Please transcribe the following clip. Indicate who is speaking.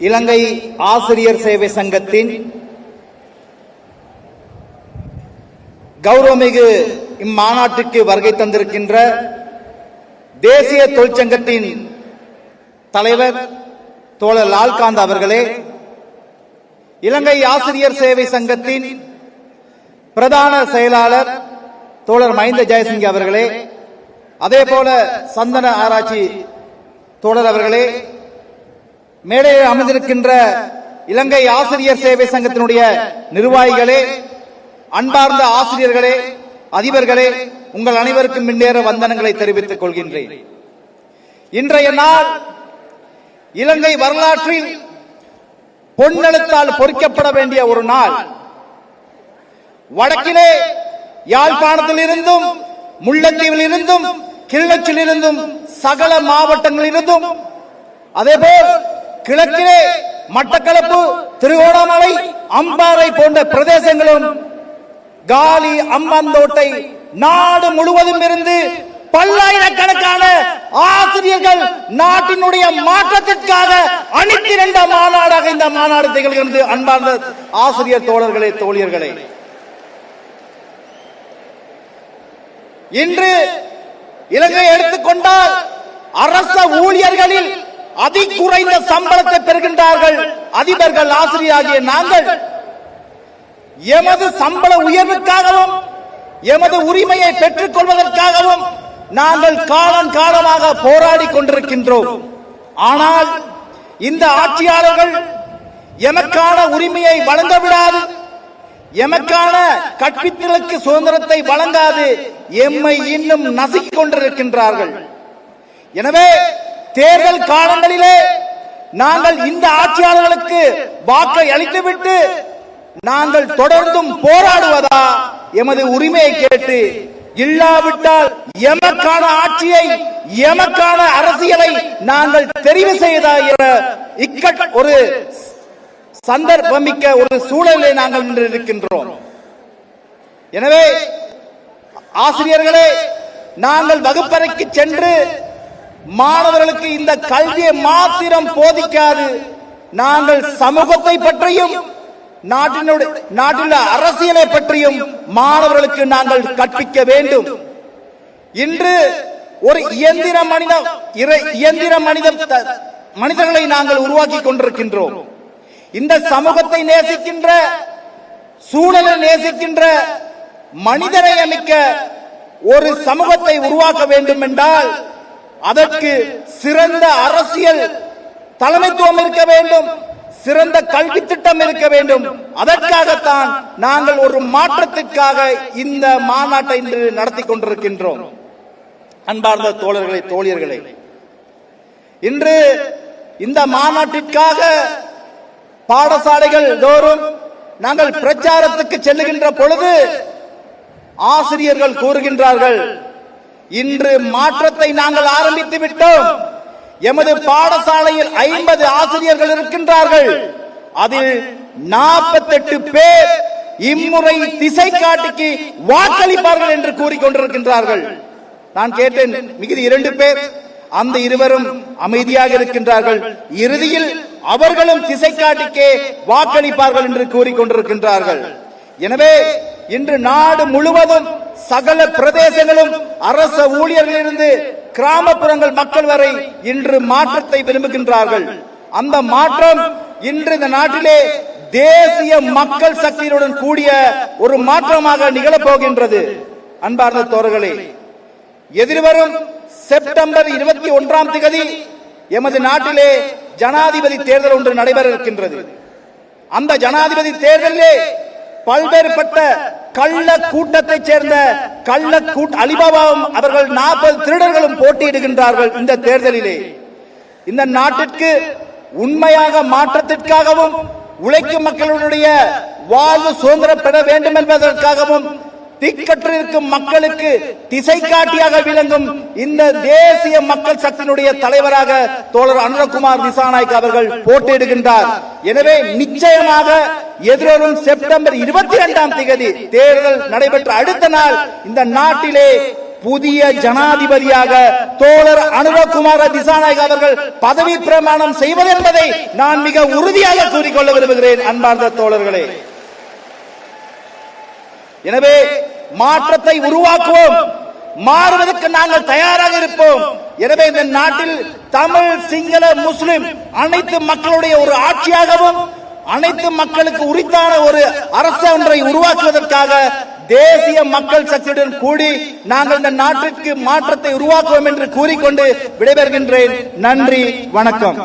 Speaker 1: இலங்கை ஆசிரியர் சேவை சங்கத்தின் கௌரவமிகு இம்மாநாட்டுக்கு வருகை தந்திருக்கின்ற தேசிய தொழிற்சங்கத்தின் தலைவர் தோழர் லால்காந்த் அவர்களே, இலங்கை ஆசிரியர் சேவை சங்கத்தின் பிரதான செயலாளர் தோழர் மஹிந்த ஜெயசிங்க அவர்களே, அதேபோல சந்தன ஆராய்ச்சி தோழர் அவர்களே, மேடையில் அமர்ந்திருக்கின்ற இலங்கை ஆசிரியர் சேவை சங்கத்தினுடைய நிர்வாகிகளே, அன்பார்ந்த ஆசிரியர்களே, அதிபர்களே, உங்கள் அனைவருக்கும் முன்னேற வந்தனங்களை தெரிவித்துக் கொள்கின்றேன். இன்றைய நாள் இலங்கை வரலாற்றில் பொன்னெழுத்தால் பொறிக்கப்பட வேண்டிய ஒரு நாள். வடக்கிலே யாழ்ப்பாணத்தில் இருந்தும், முல்லைத்தீவில் இருந்தும், கிளிநொச்சியில் இருந்தும், சகல மாவட்டங்களில் இருந்தும், அதேபோல் கிழக்கிலே மட்டக்களப்பு, திருகோணமலை, அம்பாறை போன்ற பிரதேசங்களும், காலி, அம்பாந்தோட்டை, நாடு முழுவதும் இருந்து பல்லாயிரக்கணக்கான ஆசிரியர்கள் நாட்டினுடைய மாற்றத்திற்காக அணிதிரண்ட மாநாடாக இந்த மாநாடு திகழ்கிறது. அன்பார்ந்த ஆசிரியர் தோழர்களே, தோழியர்களே, இன்று இலங்கை எடுத்துக்கொண்டால் அரச ஊழியர்களில் அதி குறைந்த சம்பளத்தை பெறுகின்றார்கள் அதிபர்கள், ஆசிரியராகிய நாங்கள். எமது சம்பள உயர்வுக்காகவும் எமது உரிமையை பெற்றுக் கொள்வதற்காகவும் நாங்கள் காலமாக போராடி கொண்டிருக்கின்றோம். ஆனால் இந்த ஆட்சியாளர்கள் எமக்கான உரிமையை வழங்க விடாது, எமக்கான கற்பித்தலுக்கு சுதந்திரத்தை வழங்காது எம்மை இன்னும் நசுக்கிக் கொண்டிருக்கின்றார்கள். எனவே தேர்தல் காலங்களிலே நாங்கள் இந்த ஆட்சியாளர்களுக்கு வாக்கை அளித்துவிட்டு நாங்கள் தொடர்ந்தும் போராடுவதா, எமது உரிமையை கேட்டு, இல்லாவிட்டால் எமக்கான ஆட்சியை, எமக்கான அரசியலை நாங்கள் தெரிவு செய்தா ஒரு சந்தர்ப்பமிக்க ஒரு சூழலை நாங்கள் இன்று இருக்கின்றோம். எனவே ஆசிரியர்களே, நாங்கள் வகுப்பறைக்கு சென்று மாணவர்களுக்கு இந்த கல்வியை மாத்திரம் போதிக்காது, நாங்கள் சமூகத்தை பற்றியும் நாட்டில் அரசியலை பற்றியும் மாணவர்களுக்கு நாங்கள் கற்பிக்க வேண்டும். இன்று ஒரு இயந்திர மனிதர்களை நாங்கள் உருவாக்கி கொண்டிருக்கின்றோம். இந்த சமூகத்தை நேசிக்கின்ற, சூழலை நேசிக்கின்ற, மனிதரை அமைக்க ஒரு சமூகத்தை உருவாக்க வேண்டும் என்றால் அதற்கு சிறந்த அரசியல் தலைமைத்துவம் இருக்க வேண்டும், சிறந்த கல்வி திட்டம் இருக்க வேண்டும். அதற்காகத்தான் நாங்கள் ஒரு மாற்றத்திற்காக இந்த மாநாட்டை இன்று நடத்தி கொண்டிருக்கின்றோம். அன்பார்ந்த தோழர்களே, தோழியர்களே, இன்று இந்த மாநாட்டிற்காக பாடசாலைகள் தோறும் நாங்கள் பிரச்சாரத்துக்கு செல்லுகின்ற பொழுது ஆசிரியர்கள் கூறுகின்றார்கள், இன்று மாற்றத்தை நாங்கள் ஆரம்பித்து விட்டோம். எமது பாடசாலையில் 50 ஆசிரியர்கள் இருக்கின்றார்கள். அதில் 48 பேர் இம்முறை திசை காட்டிக்கு வாக்களிப்பார்கள் என்று கூறிக்கொண்டிருக்கின்றார்கள். நான் கேட்டேன், மிகுதி 2 பேர், அந்த இருவரும் அமைதியாக இருக்கின்றார்கள். இறுதியில் அவர்களும் திசை காட்டிக்கே வாக்களிப்பார்கள் என்று கூறிக்கொண்டிருக்கின்றார்கள். எனவே இன்று நாடு முழுவதும் சகல பிரதேசங்களும் அரச ஊழியர்களிலிருந்து கிராமப்புறங்கள் மக்கள் வரை இன்று மாற்றத்தை விரும்புகின்றார்கள். அந்த மாற்றம் இன்று இந்த நாட்டிலே தேசிய மக்கள் சக்தியுடன் கூடிய ஒரு மாற்றமாக நிகழப்போகின்றது. அன்பார்ந்த தோழர்களே, எதிர்வரும் செப்டம்பர் 21ஆம் தேதி எமது நாட்டிலே ஜனாதிபதி தேர்தல் ஒன்று நடைபெற இருக்கின்றது. அந்த ஜனாதிபதி தேர்தலிலே பல்வேறுபட்ட கள்ள கூட்டத்தைச் சேர்ந்த அலிபாபாவும் அவர்கள் 40 திருடர்களும் போட்டியிடுகின்றார்கள். இந்த தேர்தலிலே இந்த நாட்டிற்கு உண்மையாக மாற்றத்திற்காகவும் உழைக்கும் மக்களுடைய வாழ்வு சுதந்திரம் பெற வேண்டும் என்பதற்காகவும் திக்கற்றிருக்கும் மக்களுக்கு திசை காட்டியாக விளங்கும் இந்த தேசிய மக்கள் சக்தியினுடைய தலைவராக தோழர் அனுரகுமார் திசாநாயக் அவர்கள் போட்டியிடுகின்றார். எனவே நிச்சயமாக எதிர்வரும் செப்டம்பர் 22ஆம் தேதி தேர்தல் நடைபெற்ற அடுத்த நாள் இந்த நாட்டிலே புதிய ஜனாதிபதியாக தோழர் அனுரகுமார திசாநாயக்க அவர்கள் பதவி பிரமாணம் செய்வது என்பதை நான் மிக உறுதியாக கூறிக்கொள்ள விரும்புகிறேன். அன்பார்ந்த தோழர்களே, எனவே மாற்றத்தை உருவாக்குவோம், மாறுவதற்கு நாங்கள் தயாராக இருப்போம். எனவே இந்த நாட்டில் தமிழ், சிங்கள, முஸ்லிம் அனைத்து மக்களுடைய ஒரு ஆட்சியாகவும் அனைத்து மக்களுக்கு உரித்தான ஒரு அரசு ஒன்றை உருவாக்குவதற்காக தேசிய மக்கள் சக்தியுடன் கூடி நாங்கள் இந்த நாட்டிற்கு மாற்றத்தை உருவாக்குவோம் என்று கூறிக்கொண்டு விடைபெறுகின்றேன். நன்றி, வணக்கம்.